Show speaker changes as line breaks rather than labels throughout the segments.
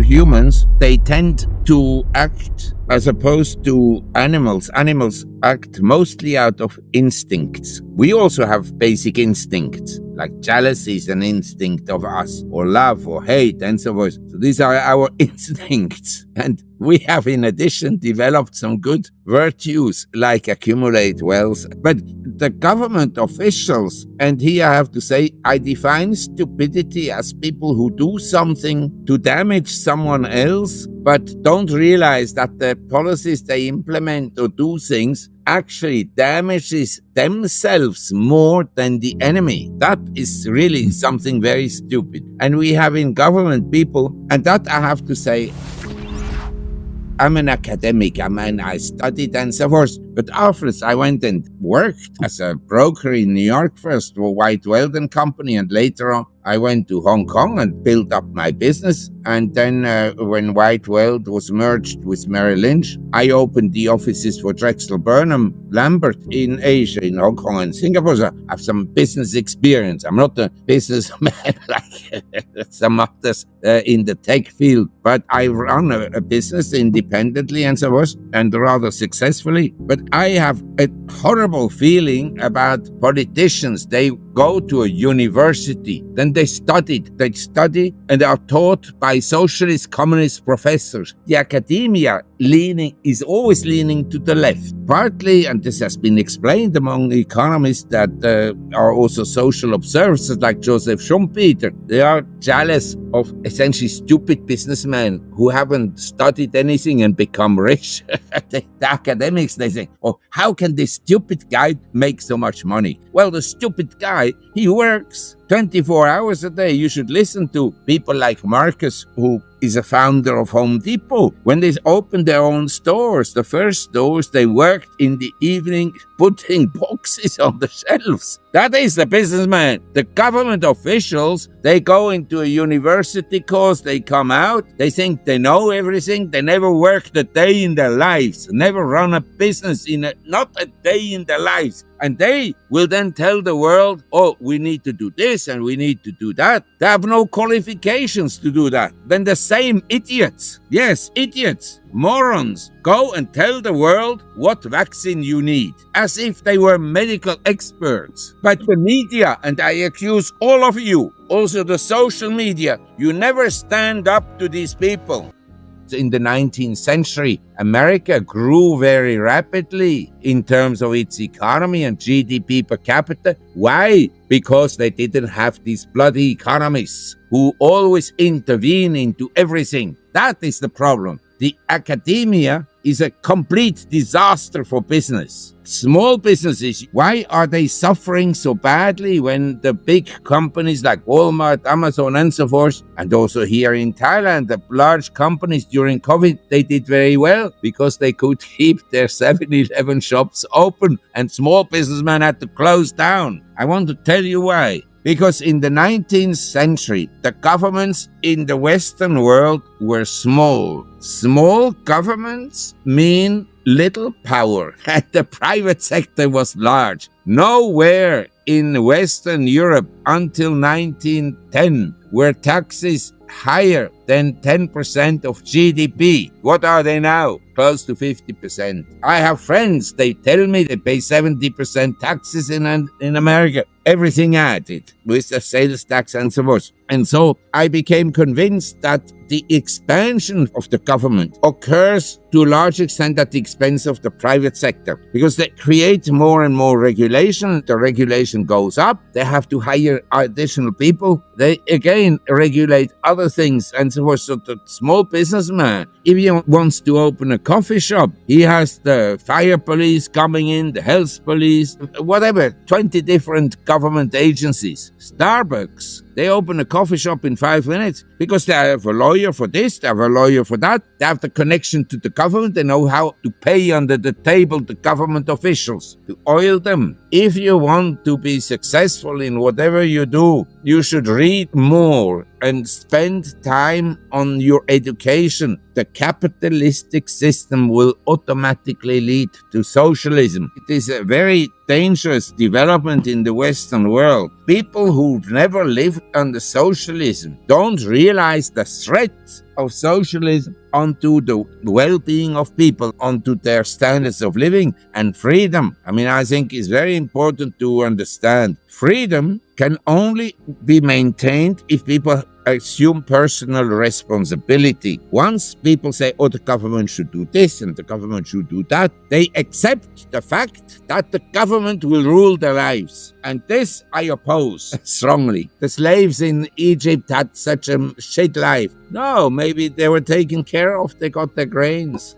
humans, they tend to act as opposed to animals. Animals act mostly out of instincts. We also have basic instincts, like jealousy is an instinct of us, or love or hate and so forth. So these are our instincts. And we have, in addition, developed some good virtues like accumulate wealth. But the government officials, and here I have to say, I define stupidity as people who do something to damage someone else, but don't realize that the policies they implement or do things actually damages themselves more than the enemy. That is really something very stupid. And we have in government people, and that I have to say, I'm an academic, I studied and so forth, but afterwards I went and worked as a broker in New York first for White Weldon Company, and later on I went to Hong Kong and built up my business. And then when White Weld was merged with Merrill Lynch, I opened the offices for Drexel Burnham Lambert in Asia, in Hong Kong and Singapore. So I have some business experience. I'm not a businessman like some others in the tech field, but I run a business independently and so forth, and rather successfully. But I have a horrible feeling about politicians. They go to a university, then they study and are taught by socialist, communist professors. The academia is always leaning to the left. Partly, and this has been explained among economists that are also social observers like Joseph Schumpeter, they are jealous of essentially stupid businessmen who haven't studied anything and become rich. The academics, they say, oh, how can this stupid guy make so much money? Well, the stupid guy, he works 24 hours a day. You should listen to people like Marcus, who is a founder of Home Depot. When they opened their own stores, the first stores, they worked in the evening putting boxes on the shelves. That is the businessman. The government officials, they go into a university course, they come out, they think they know everything, they never worked a day in their lives, never run a business not a day in their lives. And they will then tell the world, oh, we need to do this and we need to do that. They have no qualifications to do that. Then the same idiots, yes, idiots, morons, go and tell the world what vaccine you need, as if they were medical experts. But the media, and I accuse all of you, also the social media, you never stand up to these people. In the 19th century, America grew very rapidly in terms of its economy and GDP per capita. Why? Because they didn't have these bloody economists who always intervene into everything. That is the problem. The academia is a complete disaster for business. Small businesses, why are they suffering so badly when the big companies like Walmart, Amazon and so forth, and also here in Thailand, the large companies during COVID, they did very well because they could keep their 7-Eleven shops open and small businessmen had to close down. I want to tell you why. Because in the 19th century, the governments in the Western world were small. Small governments mean little power, and the private sector was large. Nowhere in Western Europe until 1910 were taxes higher than 10% of GDP. What are they now? Close to 50%. I have friends, they tell me they pay 70% taxes in America. Everything added with the sales tax and so forth. And so I became convinced that the expansion of the government occurs to a large extent at the expense of the private sector, because they create more and more regulation. The regulation goes up. They have to hire additional people. They again regulate other things and so forth. So the small businessman, if he wants to open a coffee shop, he has the fire police coming in, the health police, whatever, 20 different government agencies. Starbucks, they open a coffee shop in 5 minutes because they have a lawyer for this, they have a lawyer for that, they have the connection to the government, they know how to pay under the table the government officials, to oil them. If you want to be successful in whatever you do, you should read more and spend time on your education, the capitalistic system will automatically lead to socialism. It is a very dangerous development in the Western world. People who've never lived under socialism don't realize the threat of socialism onto the well-being of people, onto their standards of living and freedom. I mean, I think it's very important to understand freedom can only be maintained if people assume personal responsibility. Once people say, oh, the government should do this and the government should do that, they accept the fact that the government will rule their lives. And this I oppose strongly. The slaves in Egypt had such a shit life. No, maybe they were taken care of, they got their grains.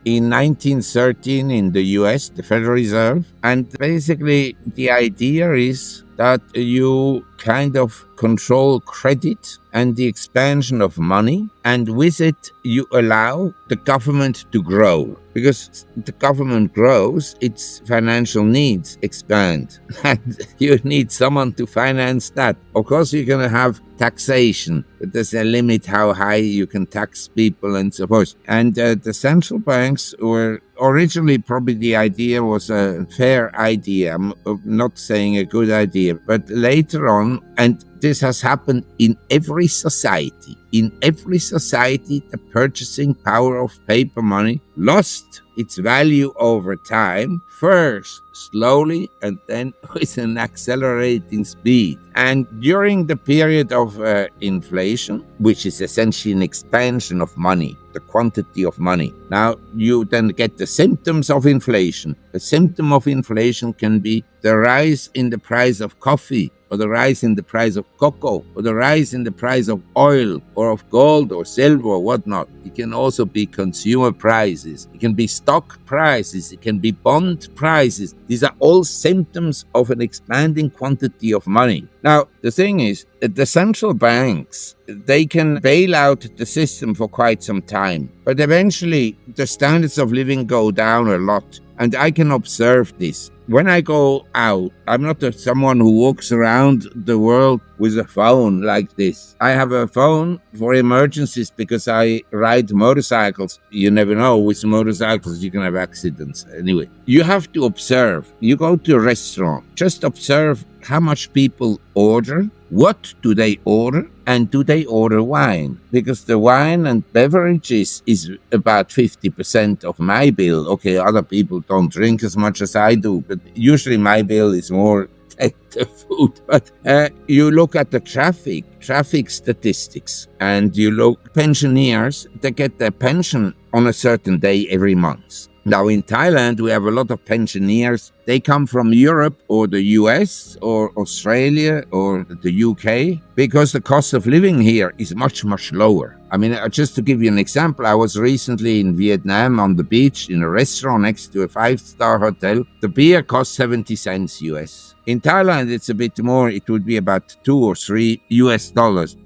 In 1913 in the US, the Federal Reserve, and basically the idea is that you kind of control credit and the expansion of money, and with it you allow the government to grow. Because the government grows, its financial needs expand, and you need someone to finance that. Of course, you're going to have taxation, but there's a limit how high you can tax people and so forth. And the central banks were originally, probably the idea was a fair idea. I'm not saying a good idea, but later on, and this has happened in every society. In every society, the purchasing power of paper money lost its value over time, first slowly and then with an accelerating speed. And during the period of inflation, which is essentially an expansion of money, the quantity of money, now you then get the symptoms of inflation. The symptom of inflation can be the rise in the price of coffee, or the rise in the price of cocoa, or the rise in the price of oil, or of gold, or silver, or whatnot. It can also be consumer prices. It can be stock prices. It can be bond prices. These are all symptoms of an expanding quantity of money. Now, the thing is, the central banks, they can bail out the system for quite some time, but eventually the standards of living go down a lot. And I can observe this. When I go out, I'm not someone who walks around the world with a phone like this. I have a phone for emergencies because I ride motorcycles. You never know, with motorcycles you can have accidents. Anyway, you have to observe. You go to a restaurant, just observe how much people order, what do they order, and do they order wine? Because the wine and beverages is about 50% of my bill. Okay, other people don't drink as much as I do, but usually my bill is more the food. But you look at the traffic statistics, and you look pensioners, they get their pension on a certain day every month. Now in Thailand, we have a lot of pensioners. They come from Europe or the US or Australia or the UK because the cost of living here is much, much lower. I mean, just to give you an example, I was recently in Vietnam on the beach in a restaurant next to a 5-star hotel. The beer cost 70 cents US. In Thailand, it's a bit more. It would be about $2 or $3 US,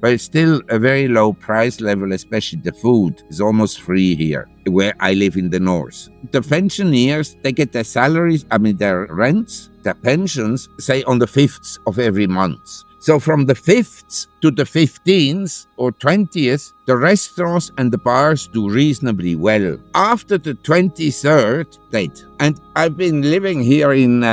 but it's still a very low price level, especially the food is almost free here, where I live in the north. The pensioners, they get their salaries, their rents, their pensions, say on the 5th of every month. So from the 5th to the 15th or 20th, the restaurants and the bars do reasonably well. After the 23rd date, and I've been living here in,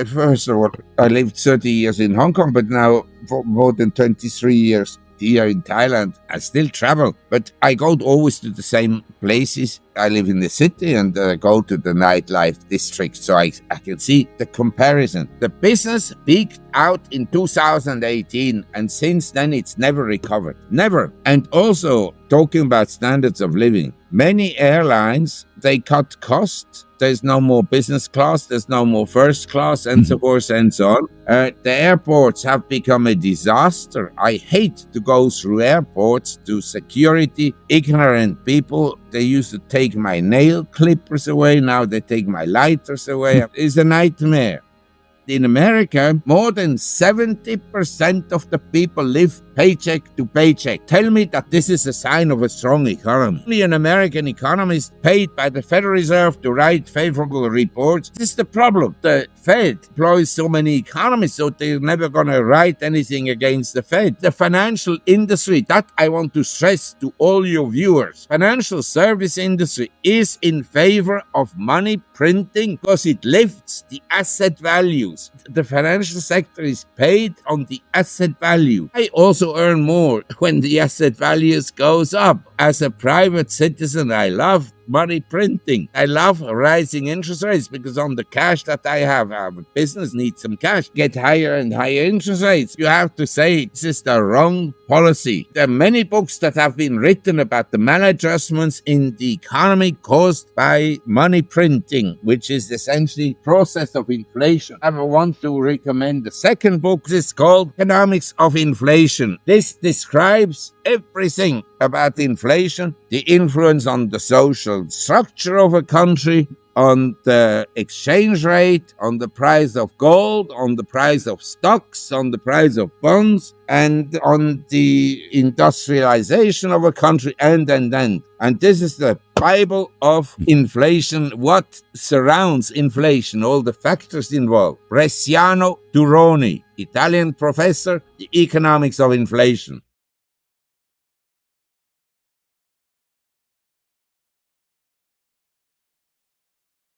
first of all, I lived 30 years in Hong Kong, but now for more than 23 years here in Thailand. I still travel, but I go always to the same places. I live in the city and I go to the nightlife district, so I can see the comparison. The business peaked out in 2018, and since then it's never recovered. Never. And also, talking about standards of living, many airlines, they cut costs. There's no more business class, there's no more first class, and so forth and so on. The airports have become a disaster. I hate to go through airports, to security, ignorant people. They used to take my nail clippers away, now they take my lighters away. It's a nightmare. In America, more than 70% of the people live paycheck to paycheck. Tell me that this is a sign of a strong economy. Only an American economist paid by the Federal Reserve to write favorable reports. This is the problem. The Fed employs so many economists, so they're never going to write anything against the Fed. The financial industry, that I want to stress to all your viewers. Financial service industry is in favor of money printing because it lifts the asset values. The financial sector is paid on the asset value. I also earn more when the asset values goes up. As a private citizen, I love money printing. I love rising interest rates because on the cash that I have, our business needs some cash, get higher and higher interest rates. You have to say this is the wrong policy. There are many books that have been written about the maladjustments in the economy caused by money printing, which is essentially process of inflation. I want to recommend the second book. This is called Economics of Inflation. This describes everything about inflation, the influence on the social structure of a country, on the exchange rate, on the price of gold, on the price of stocks, on the price of bonds, and on the industrialization of a country, and. And this is the Bible of inflation, what surrounds inflation, all the factors involved. Bresciano Duroni, Italian professor, The Economics of Inflation.